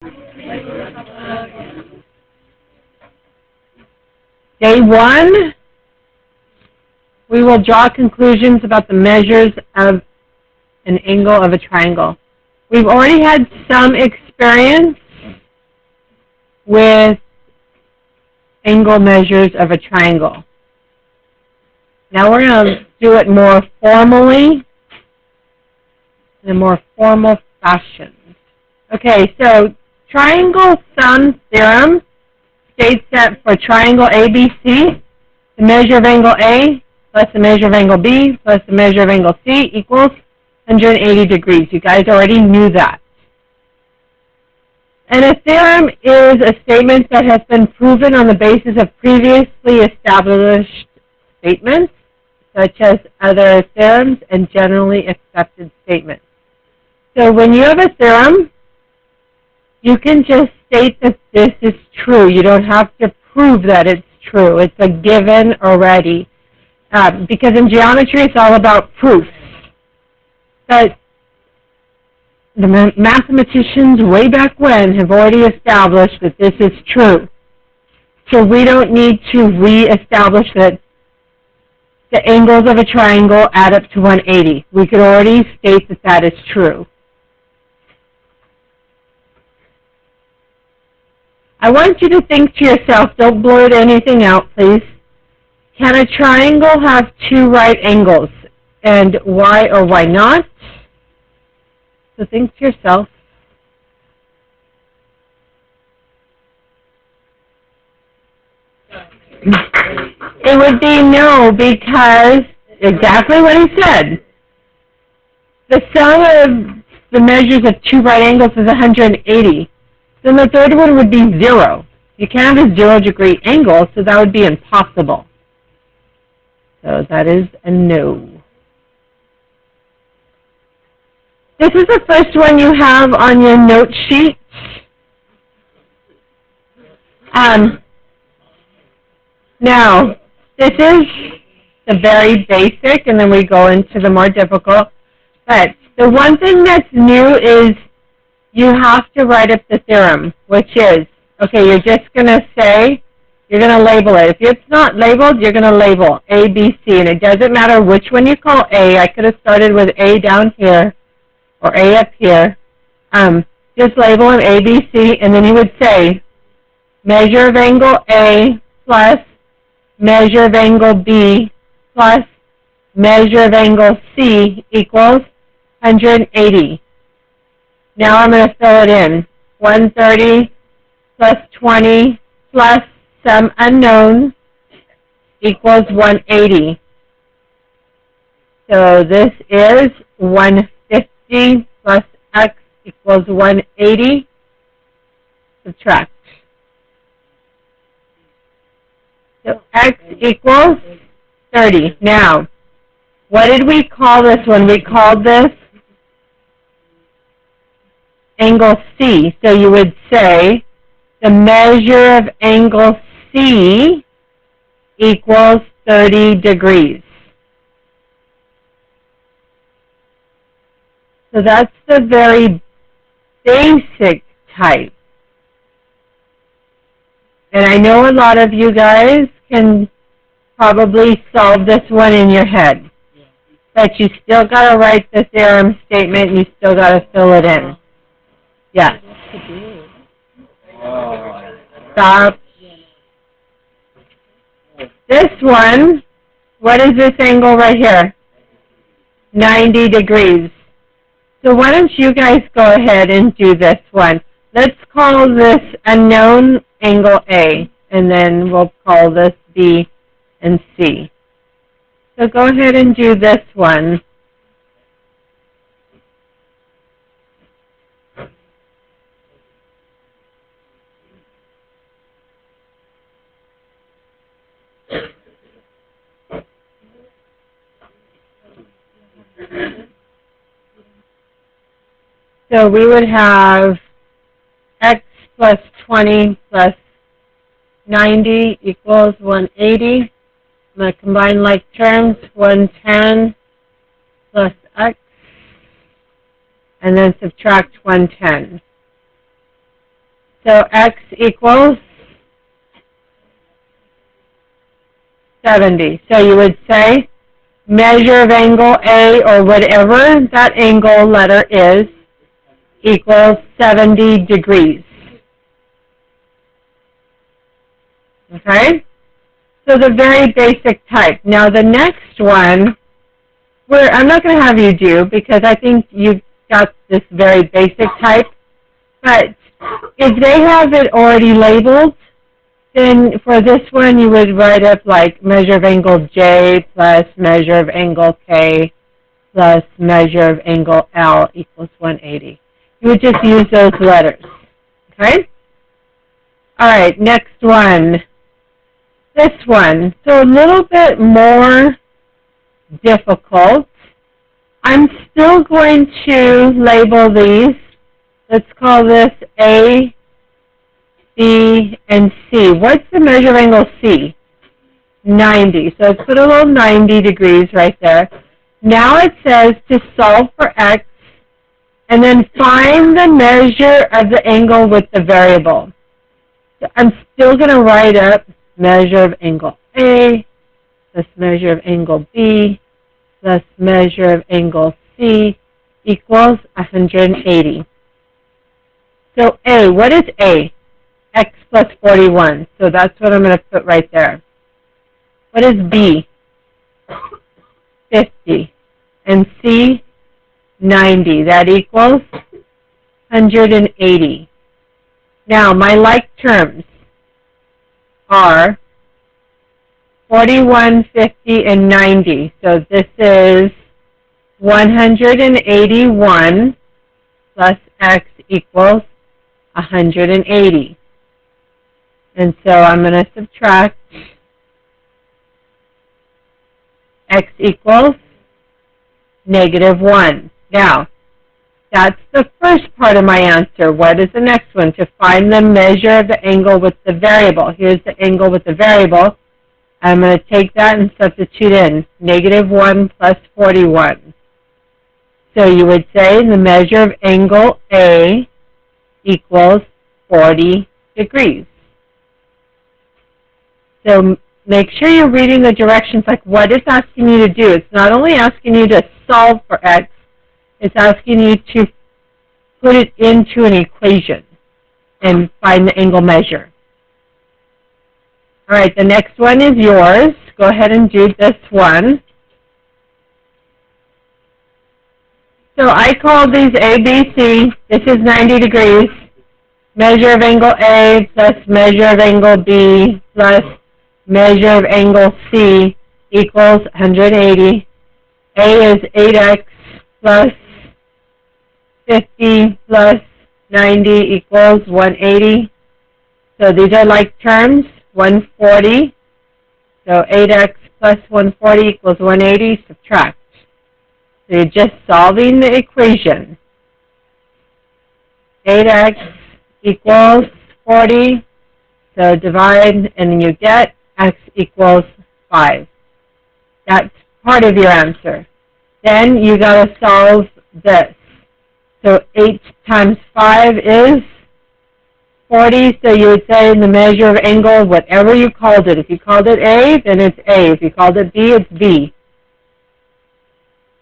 Day 1, we will draw conclusions about the measures of an angle of a triangle. We've already had some experience with angle measures of a triangle. Now we're going to do it more formally, in a more formal fashion. Okay, so triangle sum theorem states that for triangle ABC, the measure of angle A plus the measure of angle B plus the measure of angle C equals 180 degrees. You guys already knew that. And a theorem is a statement that has been proven on the basis of previously established statements, such as other theorems and generally accepted statements. So when you have a theorem, you can just state that this is true. You don't have to prove that it's true. It's a given already. Because in geometry, it's all about proofs. But the mathematicians way back when have already established that this is true. So we don't need to re-establish that the angles of a triangle add up to 180. We could already state that that is true. I want you to think to yourself, don't blurt anything out, please. Can a triangle have two right angles? And why or why not? So think to yourself. It would be no, because exactly what he said. The sum of the measures of two right angles is 180. Then the third one would be 0. You can't have a 0-degree angle, so that would be impossible. So that is a no. This is the first one you have on your note sheet. Now, this is the very basic, and then we go into the more difficult. But the one thing that's new is you have to write up the theorem, which is, okay, you're just going to say, you're going to label it. If it's not labeled, you're going to label A, B, C, and it doesn't matter which one you call A. I could have started with A down here or A up here. Just label them A, B, C, and then you would say measure of angle A plus measure of angle B plus measure of angle C equals 180. Now I'm going to fill it in. 130 plus 20 plus some unknown equals 180. So this is 150 plus x equals 180. Subtract. So x equals 30. Now, what did we call this one? We called this angle C. So you would say the measure of angle C equals 30 degrees. So that's the very basic type. And I know a lot of you guys can probably solve this one in your head. But you still got to write the theorem statement and you still got to fill it in. Yes. Stop. This one, what is this angle right here? 90 degrees. So why don't you guys go ahead and do this one. Let's call this unknown angle A, and then we'll call this B and C. So go ahead and do this one. So we would have x plus 20 plus 90 equals 180. I'm going to combine like terms, 110 plus x, and then subtract 110. So x equals 70. So you would say measure of angle A, or whatever that angle letter is, equals 70 degrees. Okay? So the very basic type. Now the next one, I'm not going to have you do, because I think you've got this very basic type, but if they have it already labeled, then for this one you would write up like measure of angle J plus measure of angle K plus measure of angle L equals 180. You would just use those letters. Okay? Alright, next one. This one. So a little bit more difficult. I'm still going to label these. Let's call this A, B, and C. What's the measure of angle C? 90. So let's put a little 90 degrees right there. Now it says to solve for x, and then find the measure of the angle with the variable. So I'm still going to write up measure of angle A plus measure of angle B plus measure of angle C equals 180. So A, what is A? X plus 41. So that's what I'm going to put right there. What is B? 50. And C? 90. That equals 180. Now, my like terms are 41, 50, and 90. So this is 181 plus x equals 180. And so I'm going to subtract x equals -1. Now, that's the first part of my answer. What is the next one? To find the measure of the angle with the variable. Here's the angle with the variable. I'm going to take that and substitute in -1 plus 41. So you would say the measure of angle A equals 40 degrees. So make sure you're reading the directions, like what it's asking you to do. It's not only asking you to solve for x, it's asking you to put it into an equation and find the angle measure. All right, the next one is yours. Go ahead and do this one. So I call these A, B, C. This is 90 degrees. Measure of angle A plus measure of angle B plus measure of angle C equals 180. A is 8x plus 50 plus 90 equals 180. So these are like terms, 140. So 8x plus 140 equals 180, subtract. So you're just solving the equation. 8x equals 40. So divide, and then you get x equals 5. That's part of your answer. Then you got to solve this. So 8 times 5 is 40. So you would say the measure of angle, whatever you called it. If you called it A, then it's A. If you called it B, it's B.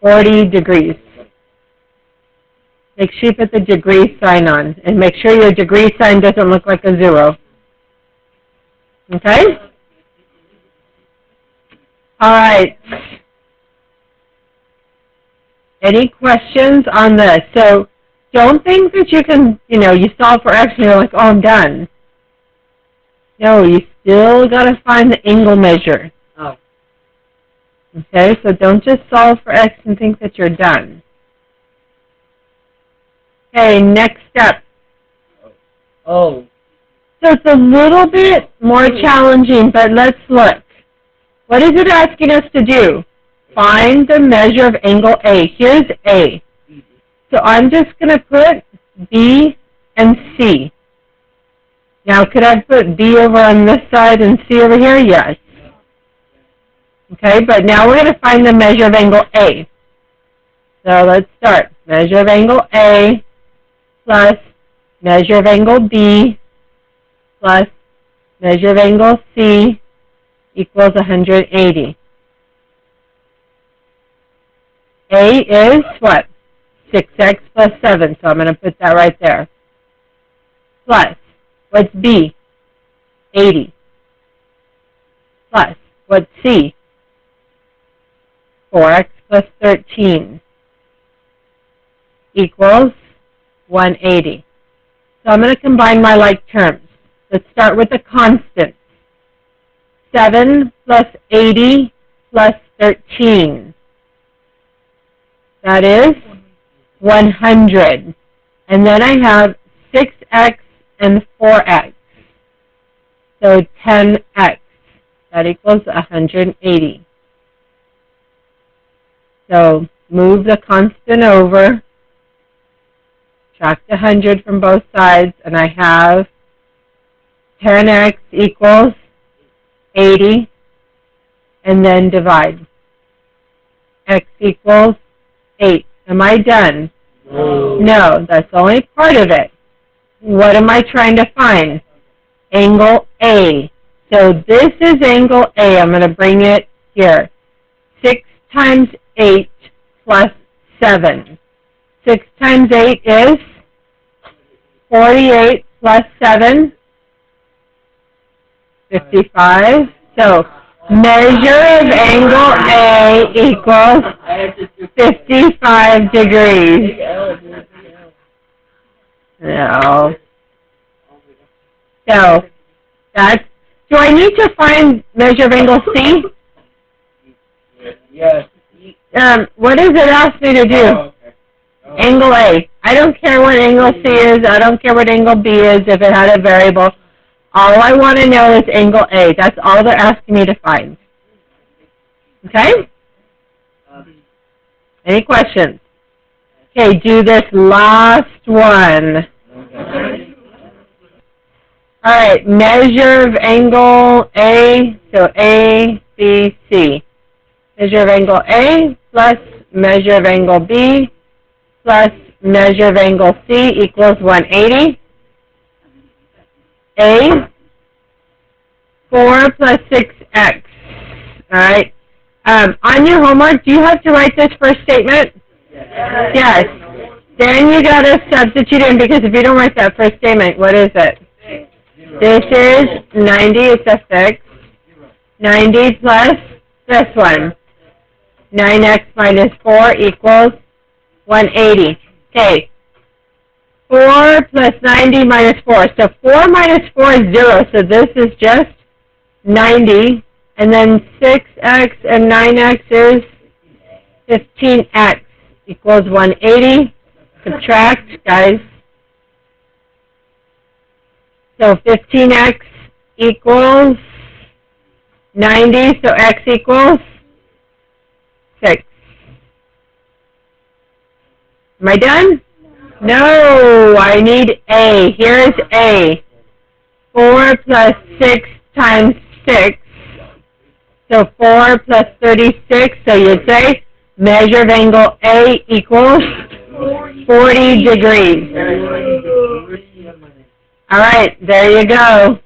40 degrees. Make sure you put the degree sign on. And make sure your degree sign doesn't look like a 0. Okay? All right. Any questions on this? So don't think that you can, you solve for x and you're like, oh, I'm done. No, you still got to find the angle measure. Oh. Okay, so don't just solve for x and think that you're done. Okay, next step. Oh. So it's a little bit more challenging, but let's look. What is it asking us to do? Find the measure of angle A. Here's A. So I'm just going to put B and C. Now, could I put B over on this side and C over here? Yes. Okay, but now we're going to find the measure of angle A. So let's start. Measure of angle A plus measure of angle B plus measure of angle C equals 180. A is what? 6x plus 7, so I'm going to put that right there. Plus, what's B? 80. Plus, what's C? 4x plus 13 equals 180. So I'm going to combine my like terms. Let's start with the constants. 7 plus 80 plus 13. That is 100. And then I have 6x and 4x. So 10x. That equals 180. So move the constant over. Subtract 100 from both sides. And I have 10x equals 80. And then divide. X equals 8. Am I done? No. No, that's only part of it. What am I trying to find? Angle A. So this is angle A. I'm going to bring it here. 6 times 8 plus 7. 6 times 8 is 48 plus 7, 55. So measure of angle A equals 55 degrees. No. So that's, do I need to find measure of angle C? Yes. What does it ask me to do? Angle A. I don't care what angle C is. I don't care what angle B is if it had a variable. All I want to know is angle A. That's all they're asking me to find. Okay? Any questions? Okay, do this last one. All right, measure of angle A, so A, B, C. Measure of angle A plus measure of angle B plus measure of angle C equals 180. A, 4 plus 6x. All right. On your homework, do you have to write this first statement? Yes. Then you got to substitute in, because if you don't write that first statement, what is it? This is 90, it's a fix. 90 plus this one. 9x minus 4 equals 180. Okay. 4 plus 90 minus 4. So 4 minus 4 is 0. So this is just 90. And then 6x and 9x is 15x equals 180. Subtract, guys. So 15x equals 90. So x equals 6. Am I done? No, I need A. Here's A. 4 plus 6 times 6. So 4 plus 36. So you'd say measure of angle A equals 40 degrees. All right, there you go.